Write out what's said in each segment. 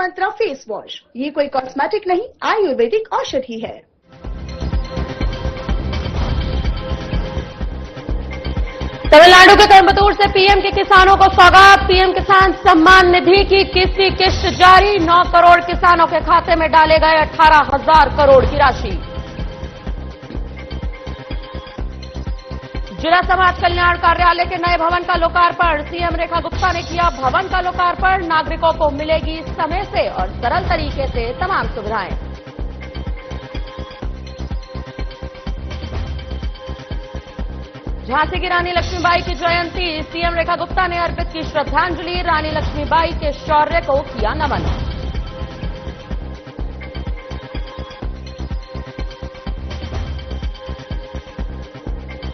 मंत्रा face wash. ये कोई cosmetic नहीं, आयुर्वेदिक औषधि है। तमिलनाडु के कोयंबटूर से पीएम के किसानों को सौगात। पीएम किसान सम्मान निधि की किस्ती किश्त जारी। 9 करोड़ किसानों के खाते में डाले गए 18,000 करोड़ की राशि। जिला समाज कल्याण कार्यालय के नए भवन का लोकार्पण। सीएम रेखा गुप्ता ने किया भवन का लोकार्पण। नागरिकों को मिलेगी समय से और सरल तरीके से तमाम सुविधाएं। झांसी की रानी लक्ष्मीबाई की जयंती। सीएम रेखा गुप्ता ने अर्पित की श्रद्धांजलि। रानी लक्ष्मीबाई के शौर्य को किया नमन।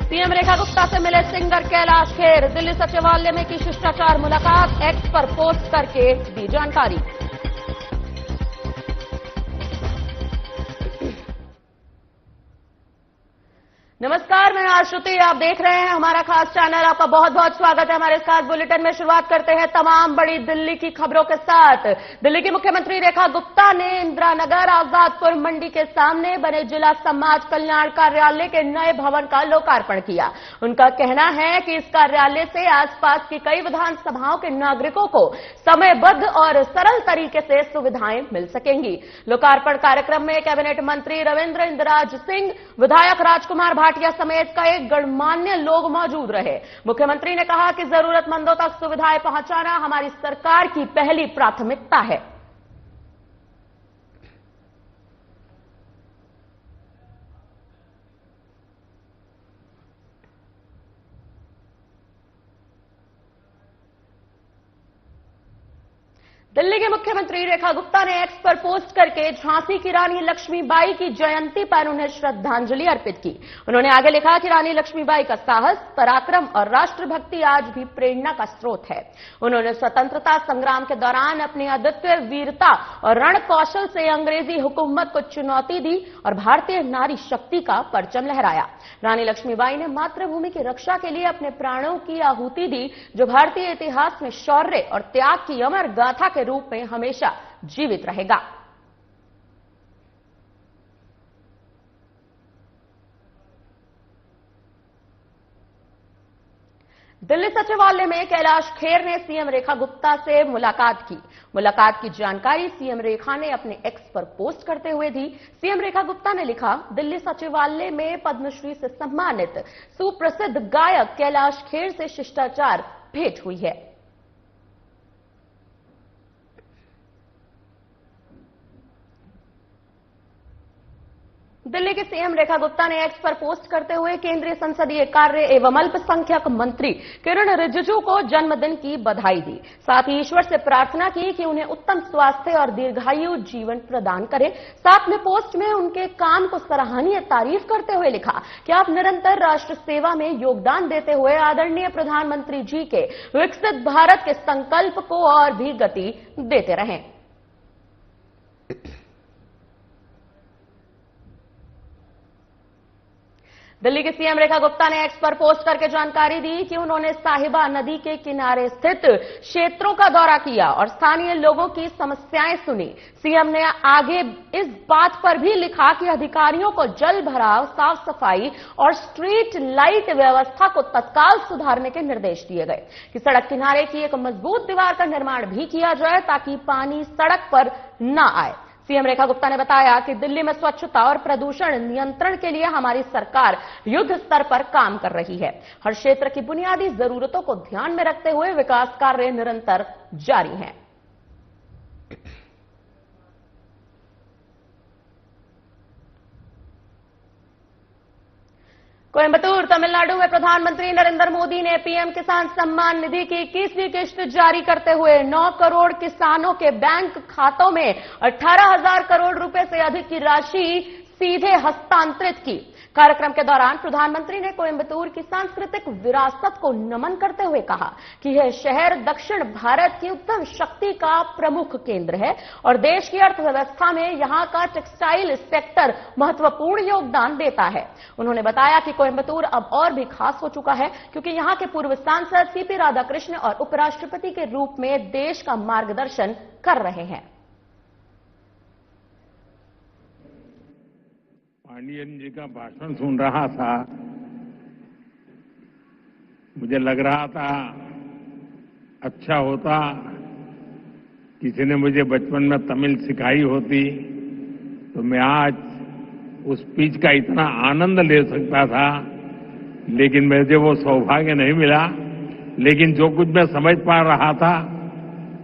सीएम रेखा गुप्ता से मिले सिंगर कैलाश खेर। दिल्ली सचिवालय में की शिष्टाचार मुलाकात। एक्स पर पोस्ट करके दी जानकारी। नमस्कार, मैं आश्रुति। आप देख रहे हैं हमारा खास चैनल। आपका बहुत बहुत स्वागत है हमारे इस खास बुलेटिन में। शुरुआत करते हैं तमाम बड़ी दिल्ली की खबरों के साथ। दिल्ली की मुख्यमंत्री रेखा गुप्ता ने इंदिरा नगर आजादपुर मंडी के सामने बने जिला समाज कल्याण कार्यालय के नए भवन का लोकार्पण किया। उनका कहना है कि इस कार्यालय से आसपास की कई विधानसभाओं के नागरिकों को समयबद्ध और सरल तरीके से सुविधाएं मिल सकेंगी। लोकार्पण कार्यक्रम में कैबिनेट मंत्री रविंद्र इंदिराज सिंह, विधायक राजकुमार भाटिया समेत कई गणमान्य लोग मौजूद रहे। मुख्यमंत्री ने कहा कि जरूरतमंदों तक सुविधाएं पहुंचाना हमारी सरकार की पहली प्राथमिकता है। दिल्ली के मुख्यमंत्री रेखा गुप्ता ने एक्स पर पोस्ट करके झांसी की रानी लक्ष्मीबाई की जयंती पर उन्हें श्रद्धांजलि अर्पित की। उन्होंने आगे लिखा कि रानी लक्ष्मीबाई का साहस, पराक्रम और राष्ट्रभक्ति आज भी प्रेरणा का स्रोत है। उन्होंने स्वतंत्रता संग्राम के दौरान अपनी अद्वितीय वीरता और रण कौशल से अंग्रेजी हुकूमत को चुनौती दी और भारतीय नारी शक्ति का परचम लहराया। रानी लक्ष्मीबाई ने मातृभूमि की रक्षा के लिए अपने प्राणों की आहुति दी, जो भारतीय इतिहास में शौर्य और त्याग की अमर गाथा के रूप में हमेशा जीवित रहेगा। दिल्ली सचिवालय में कैलाश खेर ने सीएम रेखा गुप्ता से मुलाकात की। मुलाकात की जानकारी सीएम रेखा ने अपने एक्स पर पोस्ट करते हुए दी। सीएम रेखा गुप्ता ने लिखा, दिल्ली सचिवालय में पद्मश्री से सम्मानित सुप्रसिद्ध गायक कैलाश खेर से शिष्टाचार भेंट हुई है। दिल्ली के सीएम रेखा गुप्ता ने एक्स पर पोस्ट करते हुए केंद्रीय संसदीय कार्य एवं अल्पसंख्यक मंत्री किरण रिजिजू को जन्मदिन की बधाई दी। साथ ही ईश्वर से प्रार्थना की कि उन्हें उत्तम स्वास्थ्य और दीर्घायु जीवन प्रदान करे। साथ में पोस्ट में उनके काम को सराहनीय तारीफ करते हुए लिखा कि आप निरंतर राष्ट्र सेवा में योगदान देते हुए आदरणीय प्रधानमंत्री जी के विकसित भारत के संकल्प को और भी गति देते रहें। दिल्ली के सीएम रेखा गुप्ता ने एक्स पर पोस्ट करके जानकारी दी कि उन्होंने साहिबा नदी के किनारे स्थित क्षेत्रों का दौरा किया और स्थानीय लोगों की समस्याएं सुनी। सीएम ने आगे इस बात पर भी लिखा कि अधिकारियों को जल भराव, साफ सफाई और स्ट्रीट लाइट व्यवस्था को तत्काल सुधारने के निर्देश दिए गए कि सड़क किनारे की एक मजबूत दीवार का निर्माण भी किया जाए ताकि पानी सड़क पर न आए। सीएम रेखा गुप्ता ने बताया कि दिल्ली में स्वच्छता और प्रदूषण नियंत्रण के लिए हमारी सरकार युद्ध स्तर पर काम कर रही है। हर क्षेत्र की बुनियादी जरूरतों को ध्यान में रखते हुए विकास कार्य निरंतर जारी हैं। कोयंबटूर, तमिलनाडु में प्रधानमंत्री नरेंद्र मोदी ने पीएम किसान सम्मान निधि की 21वीं किश्त जारी करते हुए 9 करोड़ किसानों के बैंक खातों में 18,000 करोड़ रुपए से अधिक की राशि सीधे हस्तांतरित की। कार्यक्रम के दौरान प्रधानमंत्री ने कोयंबटूर की सांस्कृतिक विरासत को नमन करते हुए कहा कि यह शहर दक्षिण भारत की उद्यम शक्ति का प्रमुख केंद्र है और देश की अर्थव्यवस्था में यहां का टेक्सटाइल सेक्टर महत्वपूर्ण योगदान देता है। उन्होंने बताया कि कोयंबटूर अब और भी खास हो चुका है क्योंकि यहां के पूर्व सांसद सीपी राधाकृष्ण और उपराष्ट्रपति के रूप में देश का मार्गदर्शन कर रहे हैं। पांडियन जी का भाषण सुन रहा था, मुझे लग रहा था अच्छा होता किसी ने मुझे बचपन में तमिल सिखाई होती तो मैं आज उस स्पीच का इतना आनंद ले सकता था, लेकिन मुझे वो सौभाग्य नहीं मिला। लेकिन जो कुछ मैं समझ पा रहा था,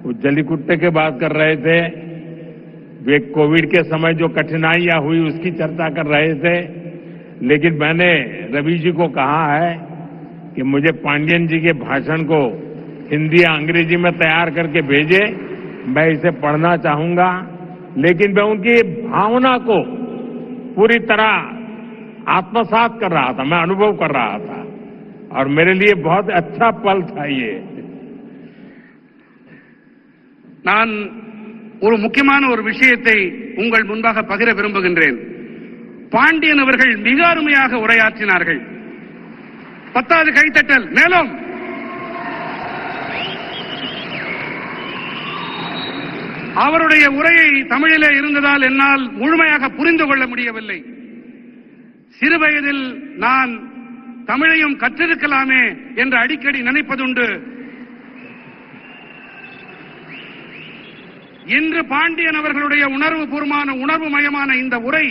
वो जलीकुट्टे की बात कर रहे थे, वे कोविड के समय जो कठिनाइयां हुई उसकी चर्चा कर रहे थे। लेकिन मैंने रवि जी को कहा है कि मुझे पांडियन जी के भाषण को हिंदी या अंग्रेजी में तैयार करके भेजे, मैं इसे पढ़ना चाहूंगा। लेकिन मैं उनकी भावना को पूरी तरह आत्मसात कर रहा था, मैं अनुभव कर रहा था और मेरे लिए बहुत अच्छा पल था ये। நான் ஒரு முக்கியமான ஒரு விஷயத்தை உங்கள் முன்பாக பகிர விரும்புகின்றேன். பாண்டியன் அவர்கள் மிக அருமையாக உரையாற்றினார்கள். பத்தாவது கைத்தட்டல். மேலும் அவருடைய உரையை தமிழிலே இருந்ததால் என்னால் முழுமையாக புரிந்து கொள்ள முடியவில்லை. சிறுவயதில் நான் தமிழையும் கற்றிருக்கலாமே என்று அடிக்கடி நினைப்பதுண்டு. இன்று பாண்டியன் அவர்களுடைய உணர்வுமயமான இந்த உரை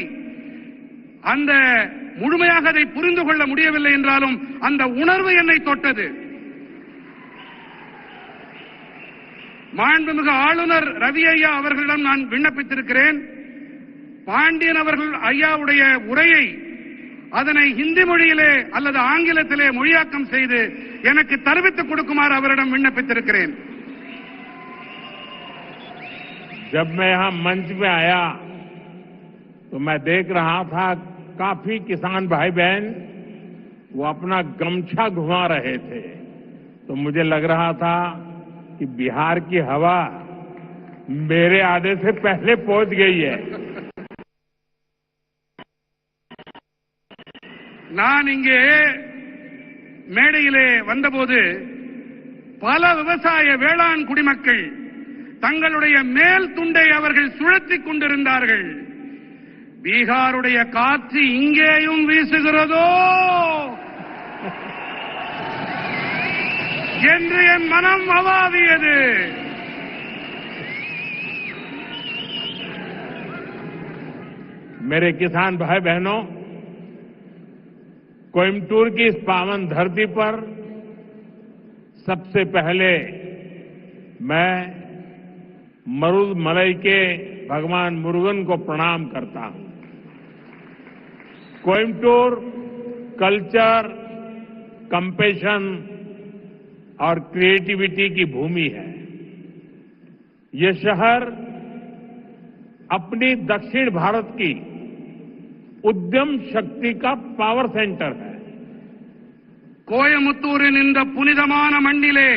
அந்த முழுமையாக அதை புரிந்து கொள்ள முடியவில்லை என்றாலும் அந்த உணர்வு என்னை தொட்டது. மாண்புமிகு ஆளுநர் ரவி ஐயா அவர்களிடம் நான் விண்ணப்பித்திருக்கிறேன். பாண்டியன் அவர்கள் ஐயாவுடைய உரையை அதனை ஹிந்தி மொழியிலே அல்லது ஆங்கிலத்திலே மொழியாக்கம் செய்து எனக்கு தெரிவித்துக் கொடுக்குமாறு அவரிடம் விண்ணப்பித்திருக்கிறேன். जब मैं यहां मंच पे आया तो मैं देख रहा था काफी किसान भाई बहन वो अपना गमछा घुमा रहे थे, तो मुझे लग रहा था कि बिहार की हवा मेरे आने से पहले पहुंच गई है. நான் இங்கே மேடையிலே வந்தபோது பல விவசாய வேளாண் குடிமக்கள் தங்களுடைய மேல் துண்டை அவர்கள் சுழற்றிக் கொண்டிருந்தார்கள். பீகாருடைய காற்று இங்கேயும் வீசுகிறதோ என்று என் மனம் அவாவியது. मेरे किसान भाई बहनों, कोयम्बटूर की इस पावन धरती पर सबसे पहले मैं मरुदमलई के भगवान मुरुगन को प्रणाम करता हूं. कोयम्बटूर कल्चर, कंपैशन और क्रिएटिविटी की भूमि है. ये शहर अपनी दक्षिण भारत की उद्यम शक्ति का पावर सेंटर है. கோயமுத்தூரின் இந்த புனிதமான மண்ணிலே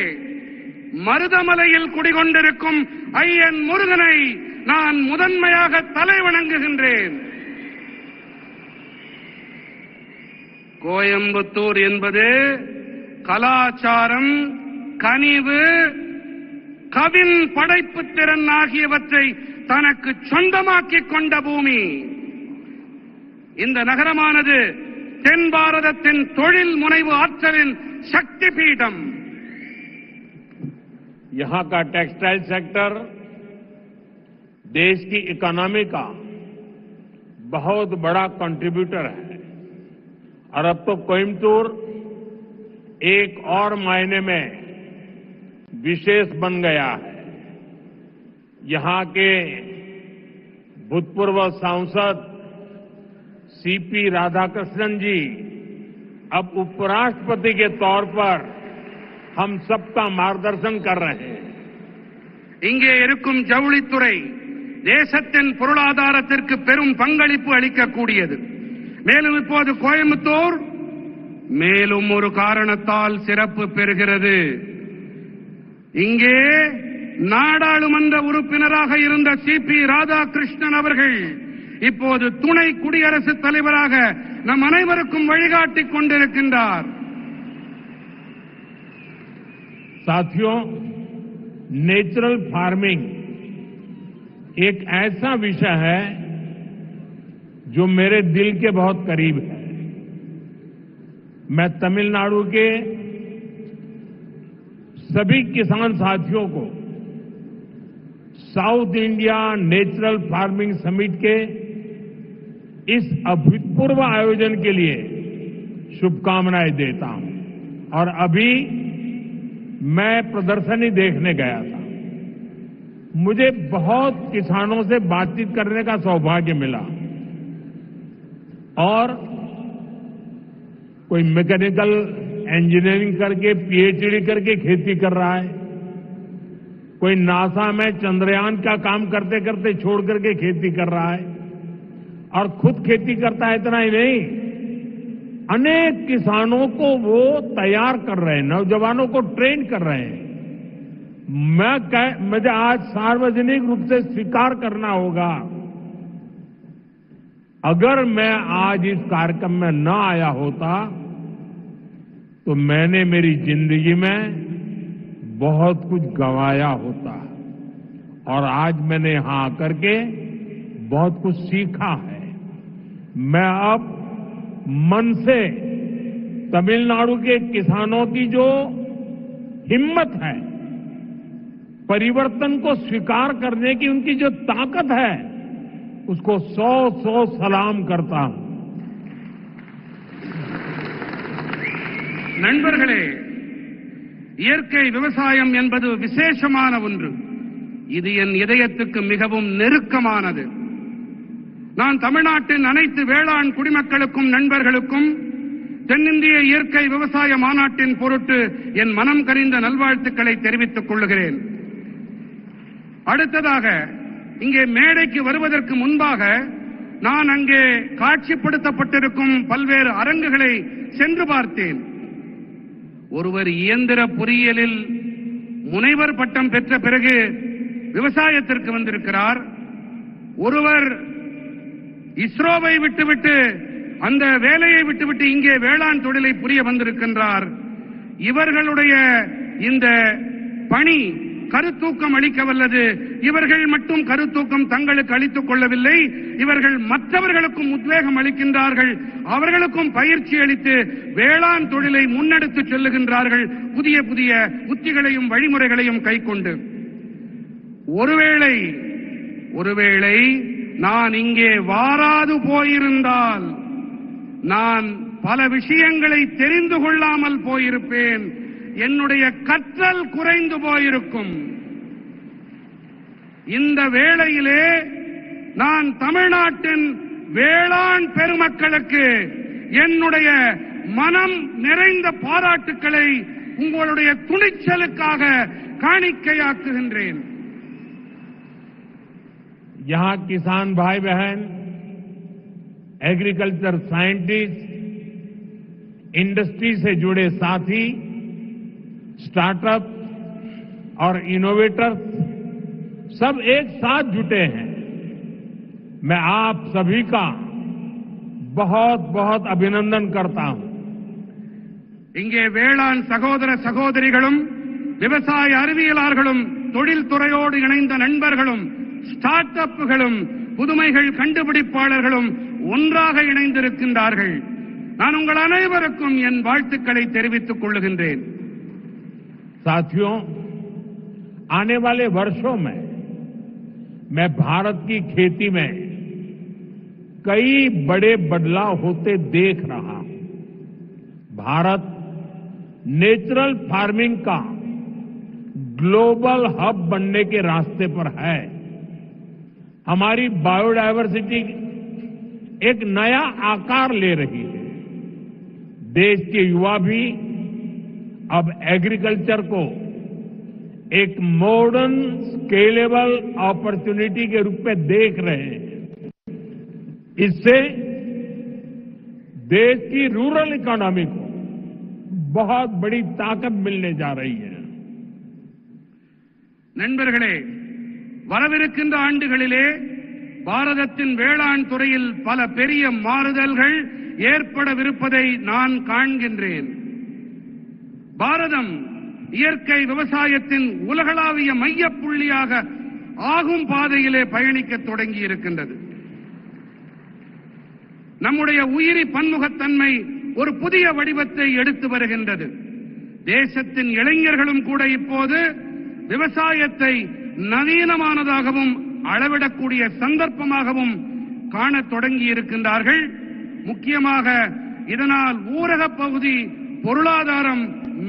மருதமலையில் குடிகொண்டிருக்கும் ஐயன் முருகனை நான் முதன்மையாக தலை வணங்குகின்றேன். கோயம்புத்தூர் என்பது கலாச்சாரம், கனிவு, கவின் படைப்பு திறன் ஆகியவற்றை தனக்கு சொந்தமாக்கிக் கொண்ட பூமி. இந்த நகரமானது தென் பாரதத்தின் தொழில் முனைவு ஆற்றலின் சக்தி பீடம். यहां का टेक्सटाइल सेक्टर देश की इकोनॉमी का बहुत बड़ा कंट्रीब्यूटर है और अब तो कोयम्बटूर एक और मायने में विशेष बन गया है. यहां के भूतपूर्व सांसद सीपी राधाकृष्णन जी अब उपराष्ट्रपति के तौर पर हम सबका मार्गदर्शन कर रहे हैं. இங்கே இருக்கும் ஜவுளித்துறை தேசத்தின் பொருளாதாரத்திற்கு பெரும் பங்களிப்பு அளிக்கக்கூடியது. மேலும் இப்போது கோயம்புத்தூர் மேலும் ஒரு காரணத்தால் சிறப்பு பெறுகிறது. இங்கே நாடாளுமன்ற உறுப்பினராக இருந்த சிபி ராதாகிருஷ்ணன் அவர்கள் இப்போது துணை குடியரசுத் தலைவராக நம் அனைவருக்கும் வழிகாட்டிக் கொண்டிருக்கின்றார். साथियों, नेचुरल फार्मिंग एक ऐसा विषय है जो मेरे दिल के बहुत करीब है। मैं तमिलनाडु के सभी किसान साथियों को south India natural farming summit के इस अभूतपूर्व आयोजन के लिए शुभकामनाएं देता हूं। और अभी मैं प्रदर्शनी देखने गया था। मुझे बहुत किसानों से बातचीत करने का सौभाग्य मिला और कोई मैकेनिकल इंजीनियरिंग करके पीएचडी करके खेती कर रहा है, कोई नासा में चंद्रयान का काम करते करते छोड़ करके खेती कर रहा है और खुद खेती करता है। इतना ही नहीं, अनेक किसानों को वो तैयार कर रहे हैं, नौजवानों को ट्रेन कर रहे हैं। मुझे आज सार्वजनिक रूप से स्वीकार करना होगा, अगर मैं आज इस कार्यक्रम में न आया होता तो मैंने मेरी जिंदगी में बहुत कुछ गंवाया होता और आज मैंने यहां आकर के बहुत कुछ सीखा है। मैं अब मन से तमिलनाडु के किसानों की जो हिम्मत है, परिवर्तन को स्वीकार करने की उनकी जो ताकत है, उसको 100 सलाम करता हूं। நண்பர்களே, இயற்கை விவசாயம் என்பது விசேஷமான ஒன்று. இது என் இதயத்துக்கு மிகவும் நெருக்கமானது. நான் தமிழ்நாட்டின் அனைத்து வேளாண் குடிமக்களுக்கும் நண்பர்களுக்கும் தென்னிந்திய இயற்கை விவசாய மாநாட்டின் பொருட்டு என் மனம் கனிந்த நல்வாழ்த்துக்களை தெரிவித்துக் கொள்கிறேன். அடுத்ததாக, இங்கே மேடைக்கு வருவதற்கு முன்பாக நான் அங்கே காட்சிப்படுத்தப்பட்டிருக்கும் பல்வேறு அரங்குகளை சென்று பார்த்தேன். ஒருவர் இயந்திர பொறியியலில் முனைவர் பட்டம் பெற்ற பிறகு விவசாயத்திற்கு வந்திருக்கிறார். ஒருவர் இஸ்ரோவை விட்டுவிட்டு அந்த வேலையை விட்டுவிட்டு இங்கே வேளாண் தொழிலை புரிய வந்திருக்கின்றார். இவர்களுடைய இந்த பணி கருத்தூக்கம் அளிக்க வல்லது. இவர்கள் மட்டும் கருத்தூக்கம் தங்களுக்கு அளித்துக் கொள்ளவில்லை, இவர்கள் மற்றவர்களுக்கும் உத்வேகம் அளிக்கின்றார்கள், அவர்களுக்கும் பயிற்சி அளித்து வேளாண் தொழிலை முன்னெடுத்துச் செல்லுகின்றார்கள், புதிய புதிய உத்திகளையும் வழிமுறைகளையும் கைக்கொண்டு. ஒருவேளை நான் இங்கே வாராது போயிருந்தால் நான் பல விஷயங்களை தெரிந்து கொள்ளாமல் போயிருப்பேன், என்னுடைய கற்றல் குறைந்து போயிருக்கும். இந்த வேளையிலே நான் தமிழ்நாட்டின் வேளாண் பெருமக்களுக்கு என்னுடைய மனம் நிறைந்த பாராட்டுக்களை உங்களுடைய துணிச்சலுக்காக காணிக்கையாக்குகின்றேன். यहां किसान भाई बहन, एग्रीकल्चर साइंटिस्ट, इंडस्ट्री से जुड़े साथी, स्टार्टअप और इनोवेटर्स सब एक साथ जुटे हैं। मैं आप सभी का बहुत बहुत अभिनंदन करता हूं. இங்கே வேளாண் சகோதர சகோதரிகளும் விவசாய அறிவியலாளர்களும் தொழில் துறையோடு இணைந்த நண்பர்களும் ஸ்டார்ட் அப்புகளும் புதுமைகள் கண்டுபிடிப்பாளர்களும் ஒன்றாக இணைந்திருக்கின்றார்கள். நான் உங்கள் அனைவருக்கும் என் வாழ்த்துக்களை தெரிவித்துக் கொள்ளுகின்றேன். साथियों, आने वाले वर्षों में मैं भारत की खेती में कई बड़े बदलाव होते देख रहा हूं. भारत नेचुरल फार्मिंग का ग्लोबल हब बनने के रास्ते पर है. हमारी बायोडायवर्सिटी एक नया आकार ले रही है. देश के युवा भी अब एग्रीकल्चर को एक मॉडर्न स्केलेबल अपॉर्चुनिटी के रूप में देख रहे हैं. इससे देश की रूरल इकोनॉमी को बहुत बड़ी ताकत मिलने जा रही है. நண்பர்களே, வரவிருக்கின்ற ஆண்டுகளிலே பாரதத்தின் வேளாண் துறையில் பல பெரிய மாறுதல்கள் ஏற்படவிருப்பதை நான் காண்கின்றேன். பாரதம் இயற்கை விவசாயத்தின் உலகளாவிய மையப்புள்ளியாக ஆகும் பாதையிலே பயணிக்க தொடங்கி இருக்கின்றது. நம்முடைய உயிரி பன்முகத்தன்மை ஒரு புதிய வடிவத்தை எடுத்து வருகின்றது. தேசத்தின் இளைஞர்களும் கூட இப்போது விவசாயத்தை நவீனமானதாகவும் அளவிடக்கூடிய சந்தர்ப்பமாகவும் காணத் தொடங்கி இருக்கின்றார்கள். முக்கியமாக இதனால் ஊரகப் பகுதி பொருளாதாரம்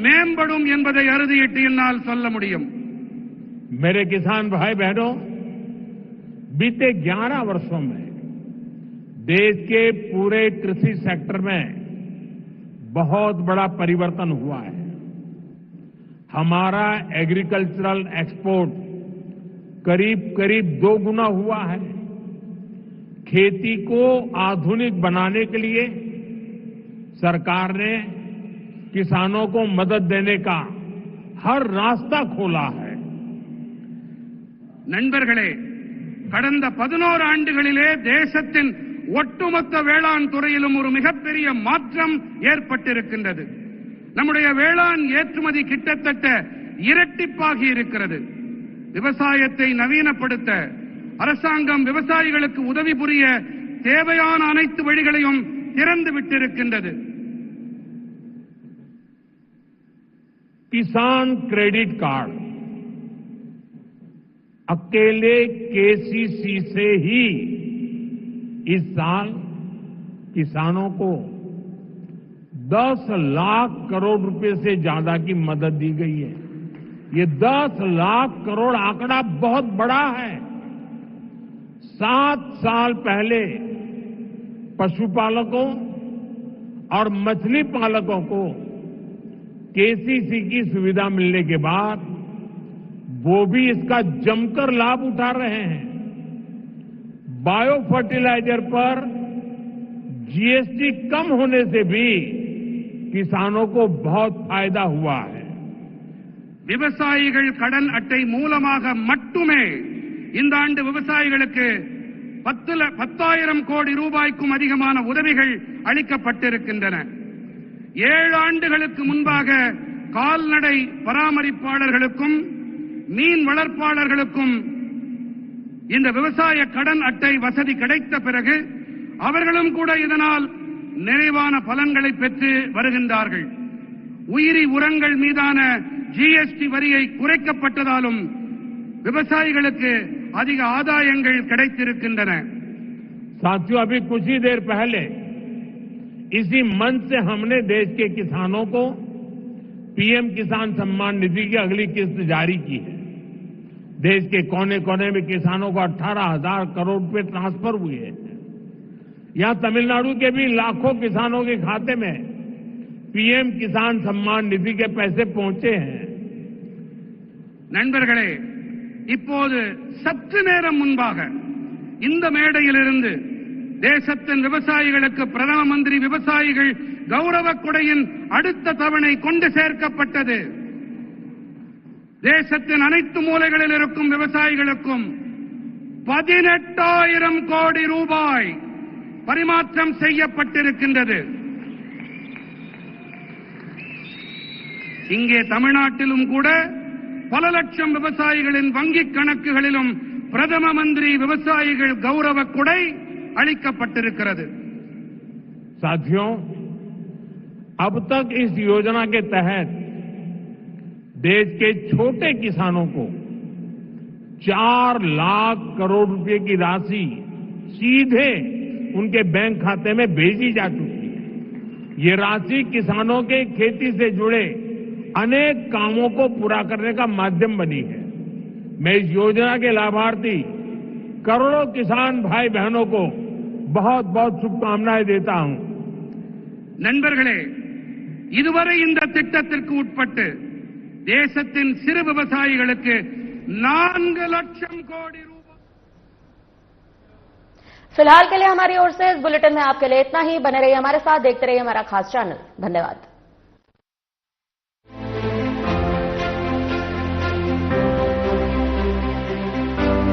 மேம்படும் என்பதை அறுதியிட்டு என்னால் சொல்ல முடியும். मेरे किसान भाई बहनों, बीते 11 वर्षों में देश के पूरे कृषि सेक्टर में बहुत बड़ा परिवर्तन हुआ है. हमारा एग्रीकल्चरल एक्सपोर्ट करीब करीब 2 गुना हुआ है. खेती को आधुनिक बनाने के लिए सरकार ने किसानों को मदद देने का हर रास्ता खोला है. நண்பர்களே, கடந்த 11 ஆண்டுகளிலே தேசத்தின் ஒட்டுமொத்த வேளாண் துறையிலும் ஒரு மிகப்பெரிய மாற்றம் ஏற்பட்டிருக்கின்றது. நம்முடைய வேளாண் ஏற்றுமதி கிட்டத்தட்ட இரட்டிப்பாகி இருக்கிறது. விவசாயத்தை நவீனப்படுத்த அரசாங்கம் விவசாயிகளுக்கு உதவி புரிய தேவையான அனைத்து வழிகளையும் திறந்து விட்டிருக்கின்றது. किसान क्रेडिट कार्ड अकेले केसीसी से ही इस साल किसानों को 10 लाख करोड़ रुपए से ज्यादा की मदद दी गई है. ये 10 लाख करोड़ आंकड़ा बहुत बड़ा है. 7 साल पहले पशुपालकों और मछली पालकों को केसीसी की सुविधा मिलने के बाद वो भी इसका जमकर लाभ उठा रहे हैं. बायो फर्टिलाइजर पर जीएसटी कम होने से भी किसानों को बहुत फायदा हुआ है. விவசாயிகள் கடன் அட்டை மூலமாக மட்டுமே இந்த ஆண்டு விவசாயிகளுக்கு 10,000 கோடி ரூபாய்க்கும் அதிகமான உதவிகள் அளிக்கப்பட்டிருக்கின்றன. 7 ஆண்டுகளுக்கு முன்பாக கால்நடை பராமரிப்பாளர்களுக்கும் மீன் வளர்ப்பாளர்களுக்கும் இந்த விவசாய கடன் அட்டை வசதி கிடைத்த பிறகு அவர்களும் கூட இதனால் நிறைவான பலன்களை பெற்று வருகின்றார்கள். உயிரி உரங்கள் மீதான ஜிஎஸ்டி வரியை குறைக்கப்பட்டதாலும் விவசாயிகளுக்கு அதிக ஆதாயங்கள் கிடைத்திருக்கின்றன. साथियों, अभी कुछ ही देर पहले इसी मंच से हमने देश के किसानों को पीएम किसान सम्मान निधि की अगली किस्त जारी की है. देश के कोने कोने में किसानों को 18,000 करोड़ रुपए ट्रांसफर हुए हैं. यहां तमिलनाडु के भी लाखों किसानों के खाते में पीएम किसान सम्मान निधि के पैसे पहुंचे हैं. நண்பர்களே, இப்போது சற்று நேரம் முன்பாக இந்த மேடையிலிருந்து தேசத்தின் விவசாயிகளுக்கு பிரதம மந்திரி விவசாயிகள் கௌரவ கொடையின் அடுத்த தவணை கொண்டு சேர்க்கப்பட்டது. தேசத்தின் அனைத்து மூலைகளில் இருக்கும் விவசாயிகளுக்கும் 18,000 கோடி ரூபாய் பரிமாற்றம் செய்யப்பட்டிருக்கின்றது. இங்கே தமிழ்நாட்டிலும் கூட பல லட்சம் விவசாயிகளின் வங்கிக் கணக்குகளிலும் பிரதம மந்திரி விவசாயிகள் கௌரவ கொடை அளிக்கப்பட்டிருக்கிறது. साथियों, अब तक इस योजना के तहत देश के छोटे किसानों को 4 लाख करोड़ रुपए की राशि सीधे उनके बैंक खाते में भेजी जा चुकी है. ये राशि किसानों के खेती से जुड़े अनेक कामों को पूरा करने का माध्यम बनी है. मैं इस योजना के लाभार्थी करोड़ों किसान भाई बहनों को बहुत बहुत शुभकामनाएं देता हूं. நண்பர்களே, இதுவரை இந்த திட்டத்திற்கு உட்பட்டு தேசத்தின் சிறு விவசாயிகளுக்கு 4 லட்சம் கோடி ரூபாய். फिलहाल के लिए हमारी ओर से इस बुलेटिन में आपके लिए इतना ही. बने रहिए हमारे साथ, देखते रहिए हमारा खास चैनल. धन्यवाद.